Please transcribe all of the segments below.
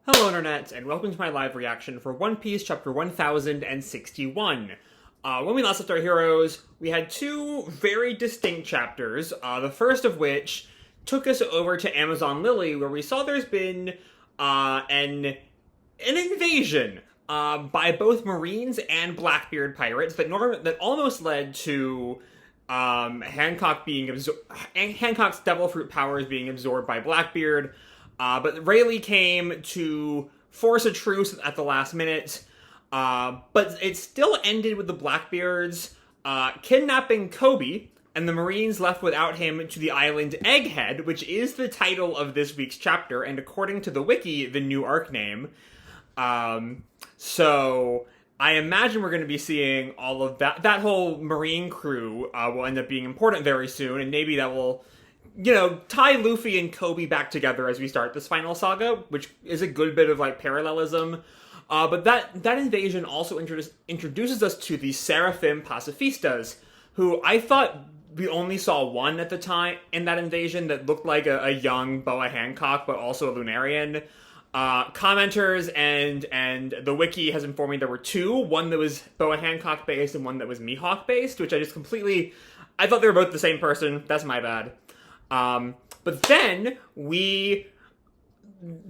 Hello Internet, and welcome to my live reaction for One Piece chapter 1061. When we last left our heroes, we had two very distinct chapters, the first of which took us over to Amazon Lily, where we saw there's been an invasion by both Marines and Blackbeard pirates that almost led to Hancock's devil fruit powers being absorbed by Blackbeard. But Rayleigh came to force a truce at the last minute. But it still ended with the Blackbeards kidnapping Kobe, and the Marines left without him to the island Egghead, which is the title of this week's chapter, and according to the wiki, the new arc name. So I imagine we're going to be seeing all of that whole Marine crew will end up being important very soon, and maybe that will, tie Luffy and Kobe back together as we start this final saga, which is a good bit of, parallelism. But that invasion also introduces us to the Seraphim Pacifistas, who I thought we only saw one at the time in that invasion that looked like a young Boa Hancock, but also a Lunarian. Commenters and the wiki has informed me there were two, one that was Boa Hancock based and one that was Mihawk based, which I thought they were both the same person. That's my bad. But then we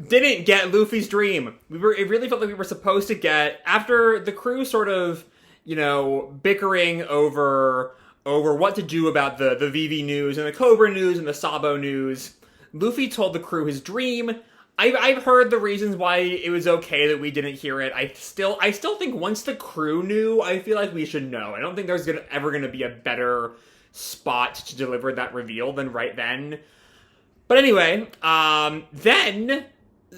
didn't get Luffy's dream. It really felt like we were supposed to get, after the crew sort of, bickering over what to do about the Vivi news and the Cobra news and the Sabo news, Luffy told the crew his dream. I've heard the reasons why it was okay that we didn't hear it. I still think once the crew knew, I feel like we should know. I don't think there's ever gonna be a better spot to deliver that reveal than right then. But anyway, then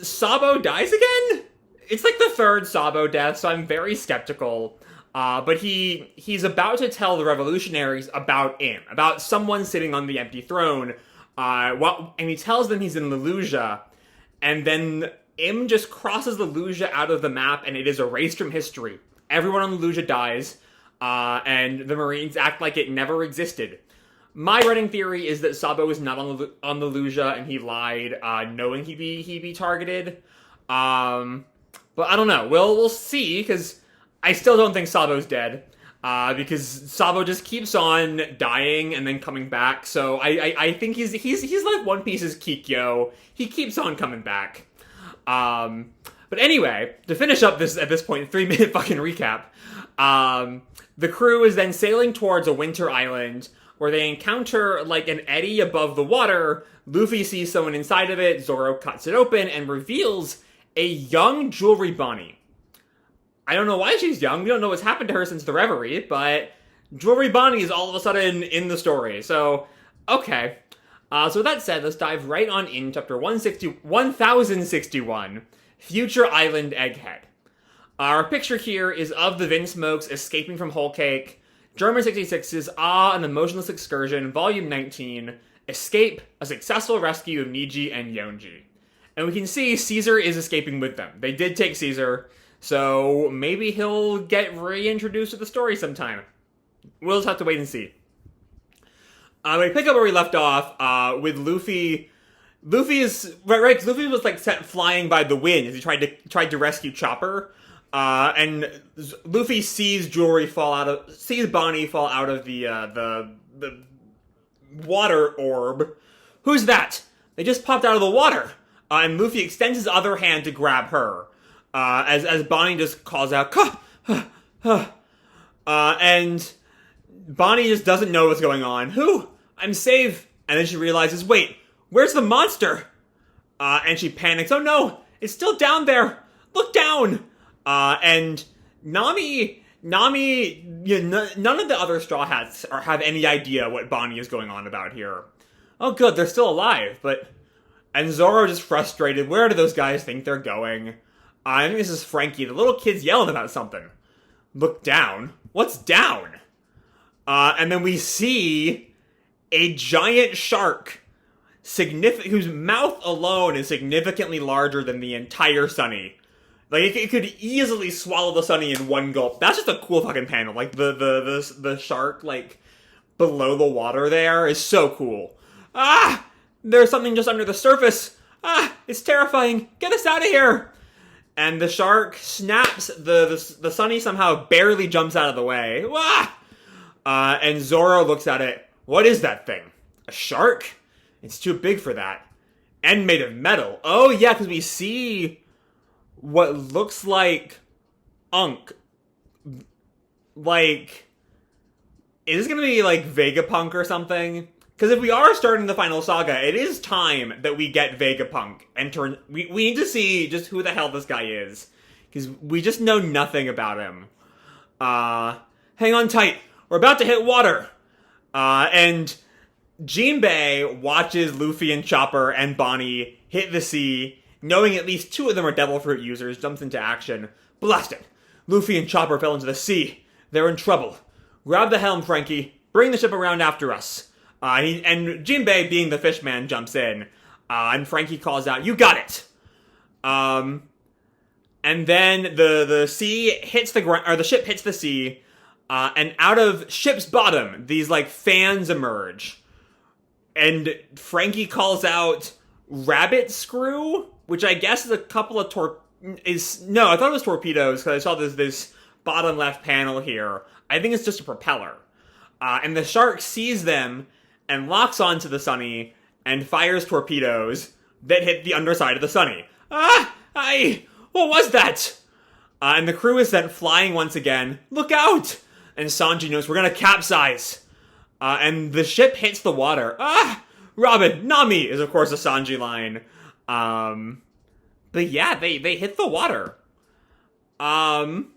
Sabo dies again? It's like the third Sabo death, so I'm very skeptical. But he's about to tell the revolutionaries about about someone sitting on the empty throne. And he tells them he's in Lelouja, and then Im just crosses Lelouja out of the map, and it is erased from history. Everyone on Lelouja dies. And the Marines act like it never existed. My running theory is that Sabo is not on the Lelouja, and he lied, knowing he'd be targeted. But I don't know. We'll see, because I still don't think Sabo's dead. Because Sabo just keeps on dying and then coming back. So I think he's like One Piece's Kikyo. He keeps on coming back. But anyway, to finish up at this point, 3-minute fucking recap. The crew is then sailing towards a winter island where they encounter, an eddy above the water. Luffy sees someone inside of it, Zoro cuts it open, and reveals a young Jewelry Bonney. I don't know why she's young, we don't know what's happened to her since the Reverie, but Jewelry Bonney is all of a sudden in the story, so, okay. So with that said, let's dive right on in chapter 1061, Future Island Egghead. Our picture here is of the Vinsmokes escaping from Whole Cake. German 66's An Emotionless Excursion, Volume 19, Escape, a successful rescue of Niji and Yonji. And we can see Caesar is escaping with them. They did take Caesar, so maybe he'll get reintroduced to the story sometime. We'll just have to wait and see. We pick up where we left off with Luffy. Luffy is right. Cause Luffy was sent flying by the wind as he tried to rescue Chopper. And Luffy sees Bonney fall out of the water orb. Who's that? They just popped out of the water. And Luffy extends his other hand to grab her. As Bonney just calls out, and Bonney just doesn't know what's going on. Who? I'm safe. And then she realizes, wait, where's the monster? And she panics. Oh no, it's still down there. Look down. And Nami, none of the other Straw Hats have any idea what Bonney is going on about here. Oh good, they're still alive, and Zoro just frustrated. Where do those guys think they're going? I think this is Frankie. The little kid's yelling about something. Look down. What's down? And then we see a giant shark, whose mouth alone is significantly larger than the entire Sunny. It could easily swallow the Sunny in one gulp. That's just a cool fucking panel. The shark, below the water there is so cool. Ah! There's something just under the surface. Ah! It's terrifying. Get us out of here! And the shark snaps. The Sunny somehow barely jumps out of the way. Wah! And Zoro looks at it. What is that thing? A shark? It's too big for that. And made of metal. Oh, yeah, because we see what looks like Unk. Like, is this going to be like Vegapunk or something? Because if we are starting the final saga, it is time that we get Vegapunk. And we need to see just who the hell this guy is. Because we just know nothing about him. Hang on tight. We're about to hit water. And Jinbe watches Luffy and Chopper and Bonney hit the sea. Knowing at least 2 of them are Devil Fruit users, jumps into action. Blast it! Luffy and Chopper fell into the sea. They're in trouble. Grab the helm, Frankie. Bring the ship around after us. And Jinbe, being the fishman, jumps in. And Frankie calls out, "You got it!" And then the sea hits the ground, or the ship hits the sea, and out of ship's bottom, these like fans emerge. And Frankie calls out rabbit screw, which I guess is a couple of no, I thought it was torpedoes, because I saw this bottom left panel here. I think it's just a propeller. And the shark sees them and locks onto the Sunny and fires torpedoes that hit the underside of the Sunny. What was that? And the crew is sent flying once again. Look out! And Sanji knows we're gonna capsize. And the ship hits the water. Robin, Nami is of course a Sanji line. But yeah, they hit the water. And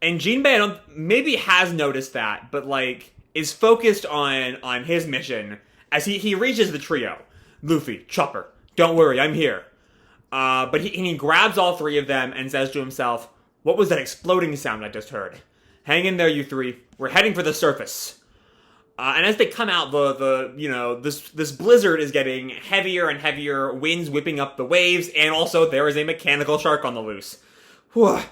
Jinbe maybe has noticed that, but like is focused on his mission as he reaches the trio. Luffy, Chopper, don't worry, I'm here. But he grabs all 3 of them and says to himself, "What was that exploding sound I just heard? Hang in there, you 3. We're heading for the surface." And as they come out, this blizzard is getting heavier and heavier, winds whipping up the waves, and also there is a mechanical shark on the loose. Whoa,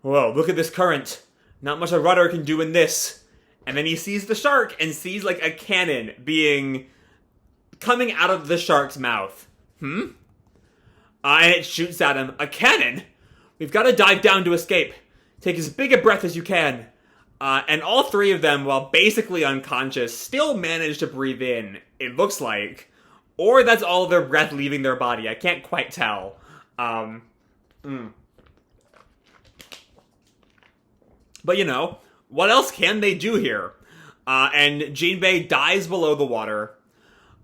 look at this current. Not much a rudder can do in this. And then he sees the shark and sees like a cannon coming out of the shark's mouth. And it shoots at him. A cannon? We've got to dive down to escape. Take as big a breath as you can. And all 3 of them, while basically unconscious, still manage to breathe in, it looks like. Or that's all their breath leaving their body. I can't quite tell. But what else can they do here? And Jinbe dives below the water.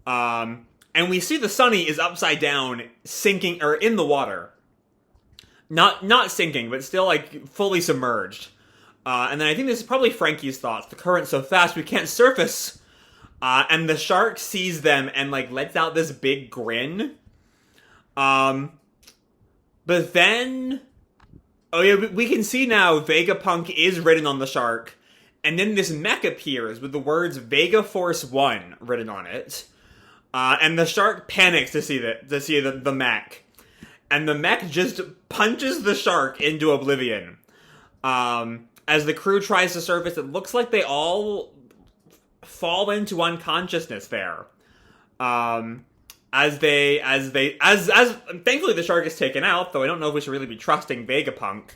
And we see the Sunny is upside down, sinking, or in the water. Not sinking, but still like fully submerged. And then I think this is probably Frankie's thoughts. The current's so fast we can't surface. And the shark sees them and like lets out this big grin. But then, oh yeah, we can see now Vegapunk is written on the shark. And then this mech appears with the words Vega Force 1 written on it. And the shark panics to see the mech. And the mech just punches the shark into oblivion. As the crew tries to surface, it looks like they all fall into unconsciousness there. As thankfully the shark is taken out, though I don't know if we should really be trusting Vegapunk.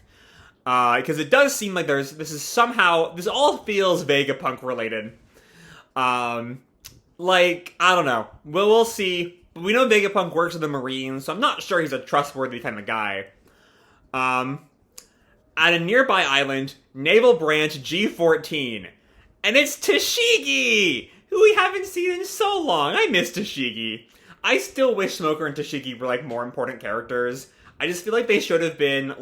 Because it does seem like this all feels Vegapunk related. Like, I don't know. We'll see. We know Vegapunk works with the Marines, so I'm not sure he's a trustworthy kind of guy. At a nearby island, Naval Branch G-14. And it's Tashigi! Who we haven't seen in so long. I miss Tashigi. I still wish Smoker and Tashigi were, like, more important characters. I just feel like they should have been,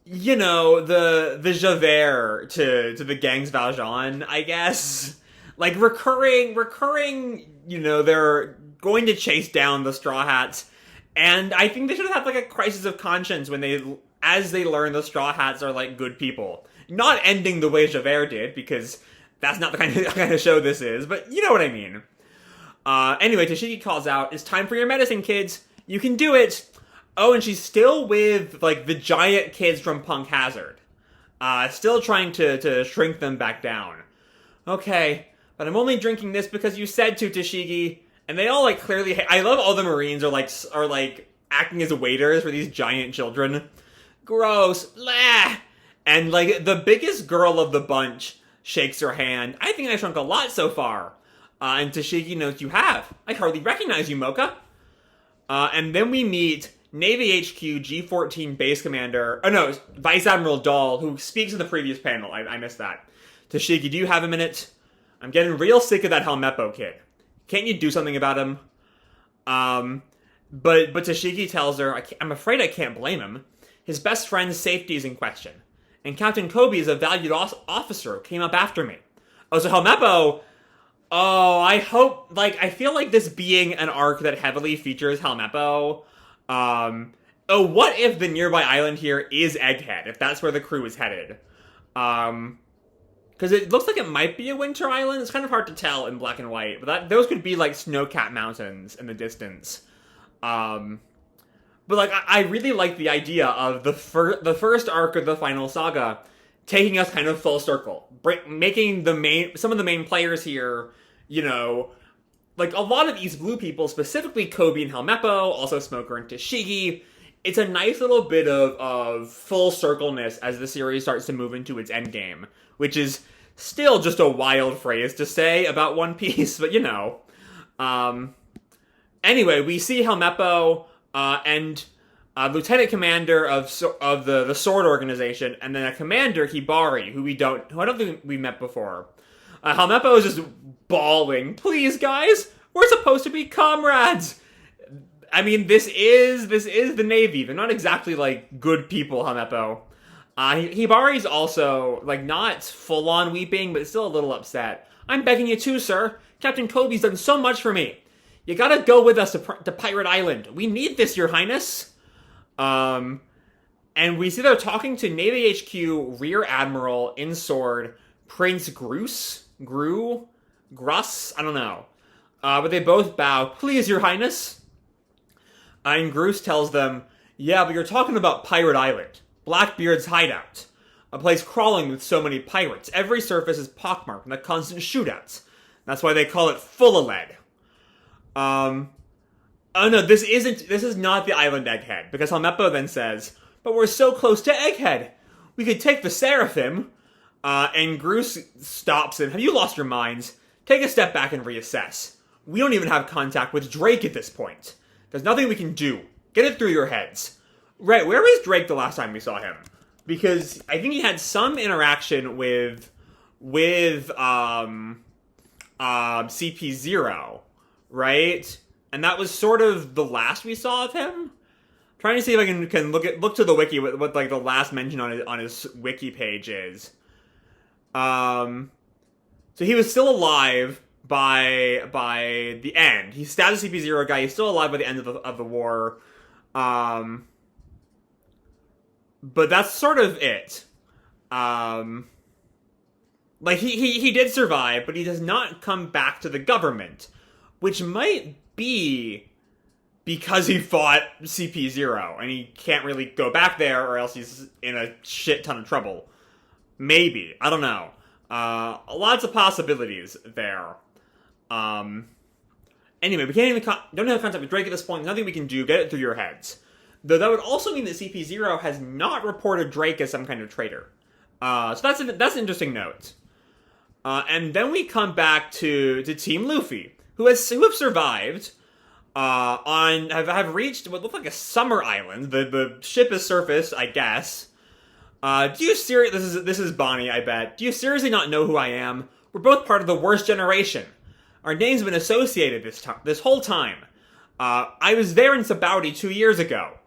you know, the Javert to the Gang's Valjean, I guess. Like, recurring, you know, they're going to chase down the Straw Hats. And I think they should have had, like, a crisis of conscience as they learn the Straw Hats are, like, good people. Not ending the way Javert did, because that's not the kind of show this is, but you know what I mean. Anyway, Tashigi calls out, "It's time for your medicine, kids. You can do it." Oh, and she's still with, like, the giant kids from Punk Hazard. Still trying to shrink them back down. Okay, but I'm only drinking this because you said to, Tashigi. And they all, like, clearly I love all the Marines are acting as waiters for these giant children. Gross. Blah. And, like, the biggest girl of the bunch shakes her hand. I think I shrunk a lot so far. And Tashigi notes, you have. I hardly recognize you, Mocha. And then we meet Navy HQ G-14 Base Commander, Vice Admiral Dahl, who speaks in the previous panel. I missed that. Tashigi, do you have a minute? I'm getting real sick of that Helmeppo kid. Can't you do something about him? But Tashigi tells her, I'm afraid I can't blame him. His best friend's safety is in question. And Captain Kobe is a valued officer who came up after me. Oh, so Helmeppo... Oh, I feel like this being an arc that heavily features Helmeppo. What if the nearby island here is Egghead, if that's where the crew is headed? Because it looks like it might be a winter island. It's kind of hard to tell in black and white, but those could be like snow-capped mountains in the distance. But like, I really like the idea of the first arc of the final saga taking us kind of full circle, making some of the main players here, like a lot of East Blue people, specifically Kobe and Helmeppo, also Smoker and Tashigi. It's a nice little bit of full circleness as the series starts to move into its endgame, which is still just a wild phrase to say about One Piece, but anyway, we see Helmeppo and lieutenant commander of the Sword Organization, and then a commander, Hibari, who I don't think we met before. Helmeppo is just bawling. Please, guys, we're supposed to be comrades. I mean, this is the Navy. They're not exactly like good people, Helmeppo. Hibari's also like not full on weeping, but still a little upset. I'm begging you too, sir. Captain Kobe's done so much for me. You gotta go with us to Pirate Island. We need this, Your Highness. And we see they're talking to Navy HQ Rear Admiral in Sword Prince Gruss, I don't know. But they both bow. Please, Your Highness. And Gruss tells them, yeah, but you're talking about Pirate Island, Blackbeard's hideout, a place crawling with so many pirates. Every surface is pockmarked and a constant shootouts. That's why they call it full of lead. Oh no, this is not the island Egghead, because Helmeppo then says, but we're so close to Egghead. We could take the Seraphim. And Gruss stops him. Have you lost your minds? Take a step back and reassess. We don't even have contact with Drake at this point. There's nothing we can do. Get it through your heads. Right, where was Drake the last time we saw him? Because I think he had some interaction with CP0, right? And that was sort of the last we saw of him. I'm trying to see if I can look to the wiki what like the last mention on his wiki page is. So he was still alive by the end. He stabbed the CP0 guy. He's still alive by the end of the war. But that's sort of it. Like he did survive, but he does not come back to the government, which might be because he fought CP0 and he can't really go back there, or else he's in a shit ton of trouble. Maybe. I don't know. Lots of possibilities there. Anyway, we can't even don't have contact with Drake at this point. Nothing we can do. Get it through your heads. Though that would also mean that CP0 has not reported Drake as some kind of traitor. So that's an interesting note. And then we come back to Team Luffy, who have survived. Have reached what looked like a summer island. The ship is surfaced, I guess. This is Bonney, I bet. Do you seriously not know who I am? We're both part of the worst generation. Our name's been associated this whole time. I was there in Sabaudi 2 years ago.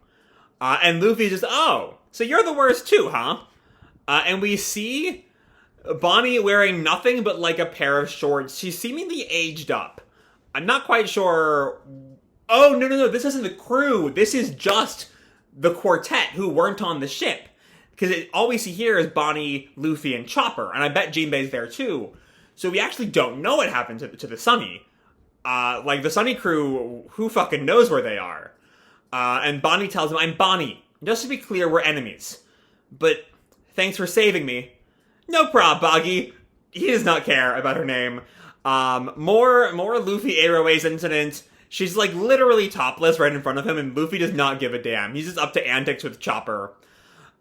And Luffy just, oh, so you're the worst too, huh? And we see Bonney wearing nothing but like a pair of shorts. She's seemingly aged up. I'm not quite sure. Oh, no, this isn't the crew. This is just the quartet who weren't on the ship. Because all we see here is Bonney, Luffy, and Chopper. And I bet Jinbe's there too. So we actually don't know what happened to the Sunny. Like, the Sunny crew, who fucking knows where they are? And Bonney tells him, I'm Bonney. Just to be clear, we're enemies. But thanks for saving me. No prob, Boggy. He does not care about her name. More Luffy Airways incident. She's like literally topless right in front of him, and Luffy does not give a damn. He's just up to antics with Chopper.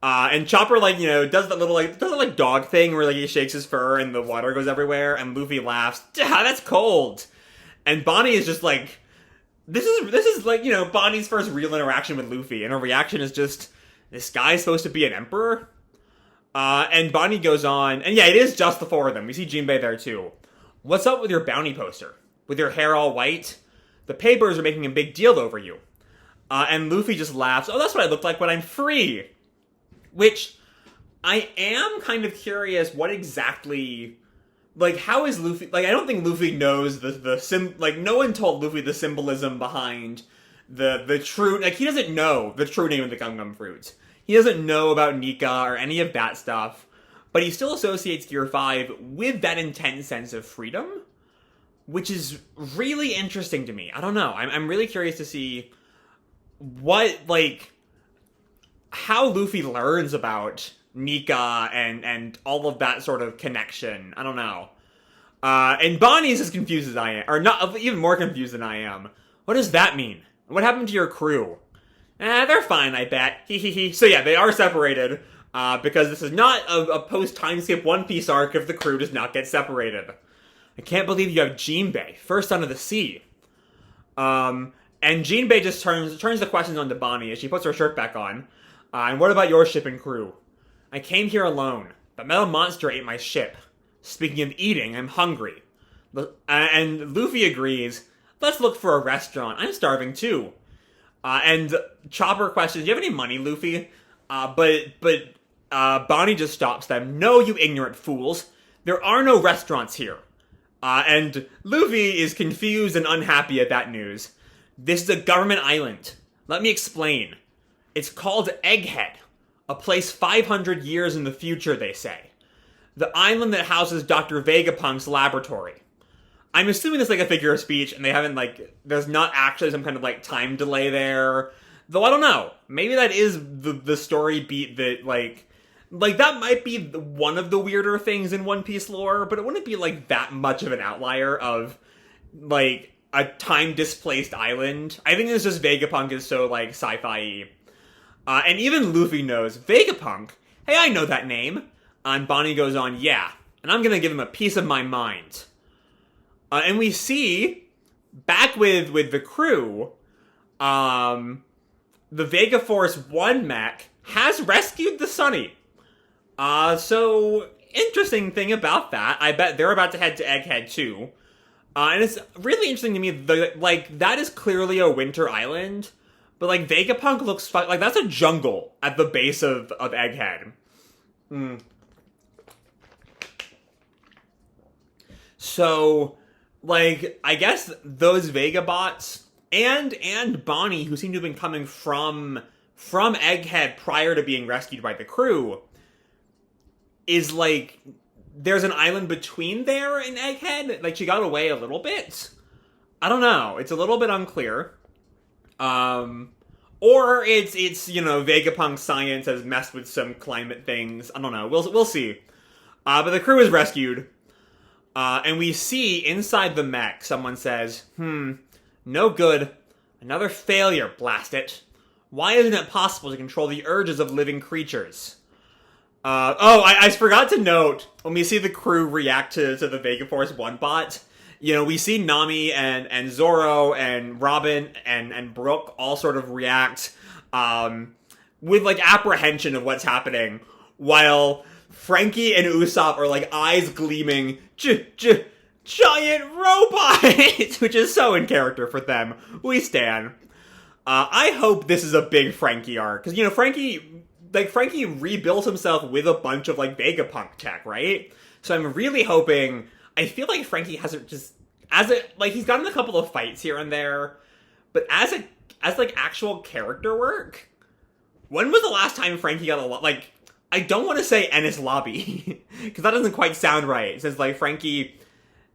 And Chopper, like, you know, does that dog thing where, like, he shakes his fur and the water goes everywhere, and Luffy laughs, that's cold. And Bonney is just like, this is like, you know, Bonnie's first real interaction with Luffy, and her reaction is just, this guy's supposed to be an emperor? And Bonney goes on, and yeah, it is just the four of them. We see Jinbe there, too. What's up with your bounty poster? With your hair all white? The papers are making a big deal over you. And Luffy just laughs, oh, that's what I look like when I'm free. Which, I am kind of curious what exactly, like, how is Luffy, like, I don't think Luffy knows no one told Luffy the symbolism behind the true, like, he doesn't know the true name of the Gum Gum fruits. He doesn't know about Nika or any of that stuff, but he still associates Gear 5 with that intense sense of freedom, which is really interesting to me. I don't know, I'm really curious to see what, like, how Luffy learns about Nika and all of that sort of connection. I don't know. And Bonnie's as confused as I am. Or not, even more confused than I am. What does that mean? What happened to your crew? They're fine, I bet. He. So yeah, they are separated. Because this is not a post-time skip One Piece arc if the crew does not get separated. I can't believe you have Jinbe, first son of the sea. And Jinbe just turns the questions on to Bonney as she puts her shirt back on. And what about your ship and crew? I came here alone. The metal monster ate my ship. Speaking of eating, I'm hungry. And Luffy agrees. Let's look for a restaurant. I'm starving too. And Chopper questions, do you have any money, Luffy? But Bonney just stops them. No, you ignorant fools. There are no restaurants here. And Luffy is confused and unhappy at that news. This is a government island. Let me explain. It's called Egghead, a place 500 years in the future, they say. The island that houses Dr. Vegapunk's laboratory. I'm assuming it's like a figure of speech, and they haven't, like, there's not actually some kind of, like, time delay there. Though I don't know. Maybe that is the story beat that, like, that might be one of the weirder things in One Piece lore, but it wouldn't be, like, that much of an outlier of, like, a time-displaced island. I think it's just Vegapunk is so, like, sci-fi-y. And even Luffy knows, Vegapunk? Hey, I know that name. And Bonney goes on, yeah, and I'm gonna give him a piece of my mind. And we see, back with the crew, the Vega Force 1 mech has rescued the Sunny. So, interesting thing about that, I bet they're about to head to Egghead too. And it's really interesting to me, that is clearly a winter island, but, like, Vegapunk looks like that's a jungle at the base of Egghead. So, like, I guess those Vegabots and Bonney, who seem to have been coming from Egghead prior to being rescued by the crew, is, like, there's an island between there and Egghead? Like, she got away a little bit? I don't know. It's a little bit unclear. Or it's you know, Vegapunk science has messed with some climate things. I don't know. We'll see. But the crew is rescued. And we see inside the mech, someone says, no good. Another failure, blast it. Why isn't it possible to control the urges of living creatures? I forgot to note, when we see the crew react to the Vega Force 1 bot, you know, we see Nami and Zoro and Robin and Brooke all sort of react with, like, apprehension of what's happening, while Frankie and Usopp are, like, eyes gleaming, giant robots, which is so in character for them. We stan. I hope this is a big Frankie arc, because, you know, Frankie rebuilt himself with a bunch of, like, Vegapunk tech, right? So I'm really hoping, I feel like Frankie hasn't just, he's gotten a couple of fights here and there, but as actual character work, when was the last time Frankie got a lot, like, I don't want to say Ennis Lobby, because that doesn't quite sound right, since, like, Frankie,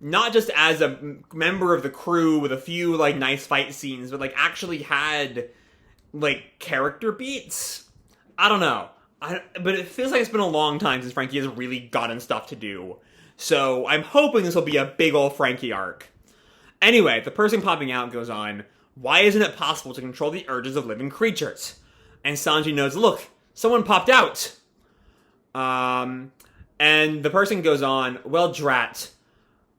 not just as a member of the crew with a few, like, nice fight scenes, but, like, actually had, like, character beats. I don't know. But it feels like it's been a long time since Frankie has really gotten stuff to do. So I'm hoping this will be a big ol' Frankie arc. Anyway, the person popping out goes on, why isn't it possible to control the urges of living creatures? And Sanji knows, look, someone popped out. And the person goes on, well, drat.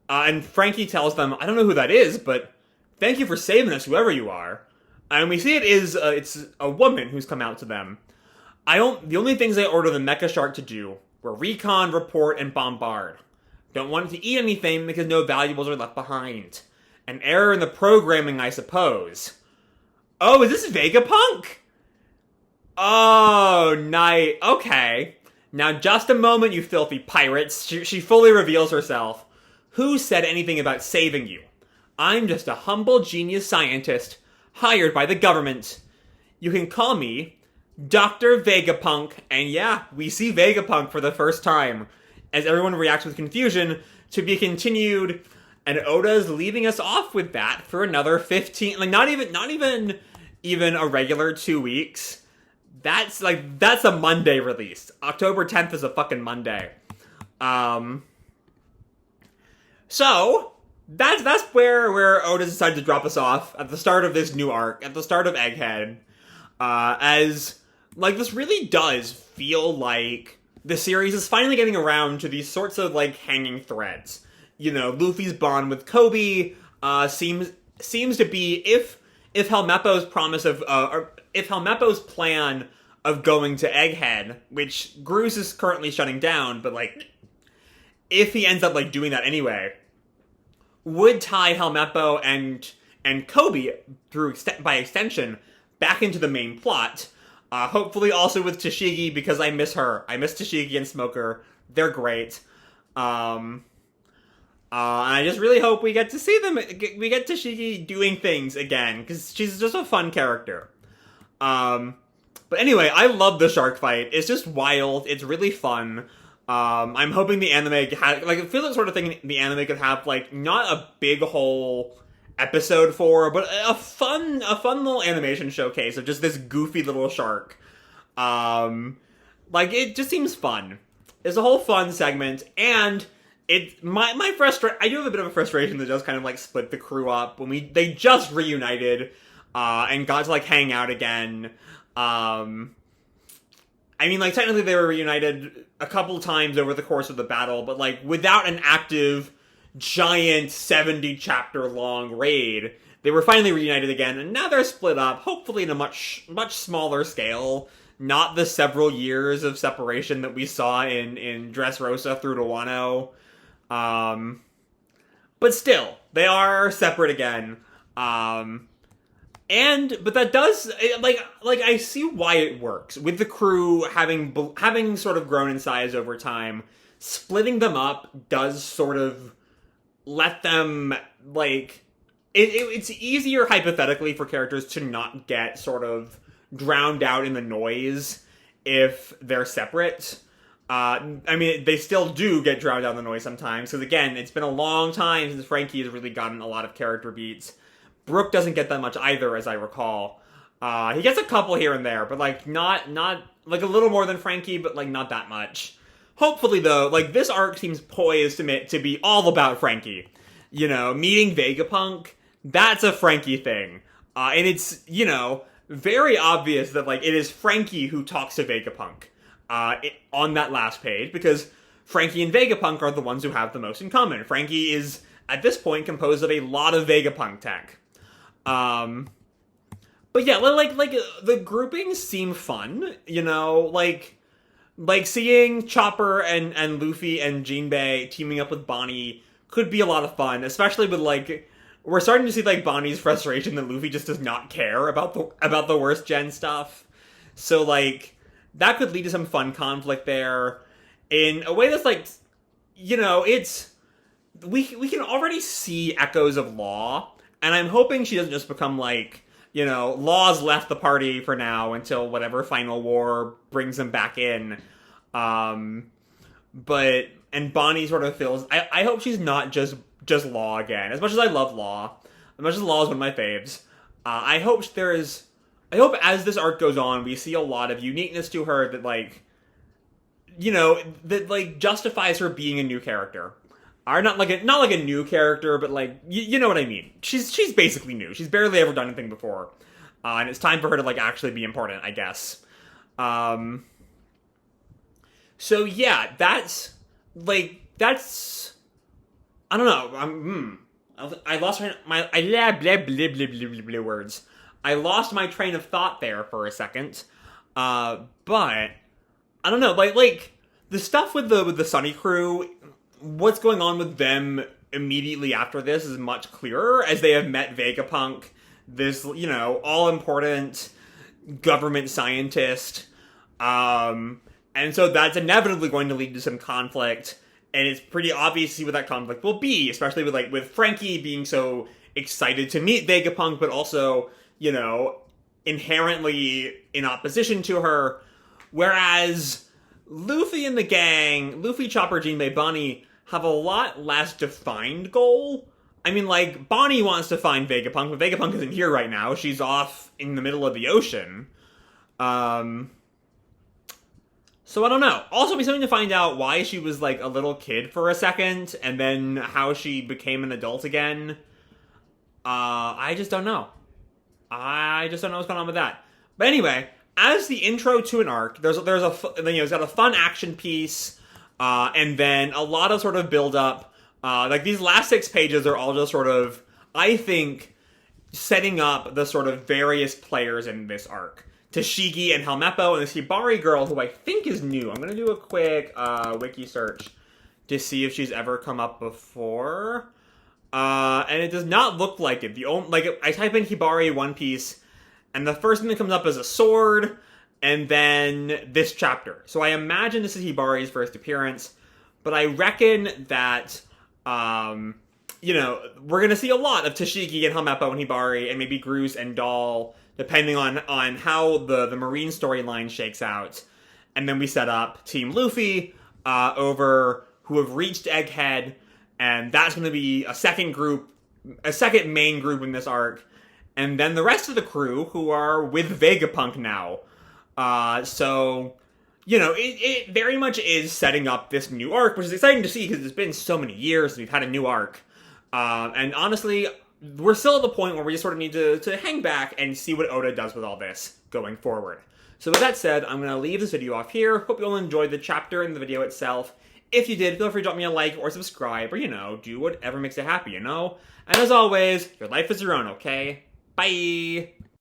And Frankie tells them, I don't know who that is, but thank you for saving us, whoever you are. And we see it's a woman who's come out to them. The only things I ordered the Mecha Shark to do were recon, report, and bombard. Don't want it to eat anything because no valuables are left behind. An error in the programming, I suppose. Oh, is this Vegapunk? Oh, nice. Okay. Now, just a moment, you filthy pirates. She fully reveals herself. Who said anything about saving you? I'm just a humble genius scientist, hired by the government. You can call me Dr. Vegapunk. And yeah, we see Vegapunk for the first time, as everyone reacts with confusion, to be continued. And Oda's leaving us off with that for another 15, like not even a regular 2 weeks. That's a Monday release. October 10th is a fucking Monday. So that's where Oda decided to drop us off at the start of this new arc, at the start of Egghead. As like this really does feel like the series is finally getting around to these sorts of like hanging threads. You know, Luffy's bond with Kobe seems to be if Helmeppo's promise of if Helmeppo's plan of going to Egghead, which Groose is currently shutting down, but like if he ends up like doing that anyway, would tie Helmeppo and Kobe by extension back into the main plot. Hopefully also with Tashigi, because I miss her. I miss Tashigi and Smoker. They're great. And I just really hope we get to see them. We get Tashigi doing things again, because she's just a fun character. But anyway, I love the shark fight. It's just wild. It's really fun. I'm hoping the anime it feels like the sort of thing the anime could have, like, not a big whole episode for, but a fun little animation showcase of just this goofy little shark. Like, it just seems fun. It's a whole fun segment, and I do have a bit of a frustration that just kind of like split the crew up when they just reunited, and got to like hang out again. I mean, like, technically they were reunited a couple times over the course of the battle, but like without an active giant 70 chapter long raid, they were finally reunited again, and now they're split up, hopefully in a much smaller scale. Not the several years of separation that we saw in Dressrosa through to Wano. But still, they are separate again. But that does, like I see why it works. With the crew having sort of grown in size over time, splitting them up does sort of let them, like, it's easier hypothetically for characters to not get sort of drowned out in the noise if they're separate. I mean, they still do get drowned out in the noise sometimes, because again, it's been a long time since Frankie has really gotten a lot of character beats. Brook doesn't get that much either, as I recall. He gets a couple here and there, but like not like a little more than Frankie, but like not that much. Hopefully, though, like this arc seems poised to be all about Frankie. You know, meeting Vegapunk, that's a Frankie thing. And it's, you know, very obvious that like it is Frankie who talks to Vegapunk on that last page, because Frankie and Vegapunk are the ones who have the most in common. Frankie is, at this point, composed of a lot of Vegapunk tech. But yeah, like the groupings seem fun, you know, like seeing Chopper and Luffy and Jinbe teaming up with Bonney could be a lot of fun, especially with like, we're starting to see like Bonnie's frustration that Luffy just does not care about the worst gen stuff. So like, that could lead to some fun conflict there in a way that's like, you know, we can already see echoes of Law, and I'm hoping she doesn't just become like, you know, Law's left the party for now until whatever final war brings him back in. And Bonnie sort of feels, I hope she's not just Law again. As much as I love Law, as much as Law is one of my faves, I hope as this arc goes on, we see a lot of uniqueness to her that, like, you know, that like justifies her being a new character. Are not like a new character, but like you know what I mean. She's basically new. She's barely ever done anything before, and it's time for her to like actually be important, I guess. So yeah, that's I don't know. I lost my blah blah blah blah blah blah words. I lost my train of thought there for a second. But I don't know, like the stuff with the Sunny crew, what's going on with them immediately after this is much clearer as they have met Vegapunk, this, all important government scientist. And so that's inevitably going to lead to some conflict, and it's pretty obvious to see what that conflict will be, especially with Frankie being so excited to meet Vegapunk, but also, inherently in opposition to her, whereas Luffy and the gang, Luffy, Chopper, Jinbe, Bonney, have a lot less defined goal. I mean, like, Bonney wants to find Vegapunk, but Vegapunk isn't here right now. She's off in the middle of the ocean. So I don't know. Also, it'd be something to find out why she was, like, a little kid for a second, and then how she became an adult again. I just don't know. I just don't know what's going on with that. But anyway, as the intro to an arc, it's got a fun action piece, and then a lot of sort of build up. Like these last 6 pages are all just sort of, I think, setting up the sort of various players in this arc. Tashigi and Helmeppo and this Hibari girl, who I think is new. I'm gonna do a quick wiki search to see if she's ever come up before. And it does not look like it. I type in Hibari One Piece, and the first thing that comes up is a sword, and then this chapter. So I imagine this is Hibari's first appearance, but I reckon that, we're gonna see a lot of Tashigi and Helmeppo and Hibari, and maybe Groose and Doll, depending on how the Marine storyline shakes out. And then we set up Team Luffy, who have reached Egghead, and that's going to be a second main group in this arc. And then the rest of the crew, who are with Vegapunk now. It very much is setting up this new arc, which is exciting to see because it's been so many years we've had a new arc. And honestly, we're still at the point where we just sort of need to hang back and see what Oda does with all this going forward. So with that said, I'm going to leave this video off here. Hope you all enjoyed the chapter and the video itself. If you did, feel free to drop me a like or subscribe or, do whatever makes you happy, And as always, your life is your own, okay? Bye!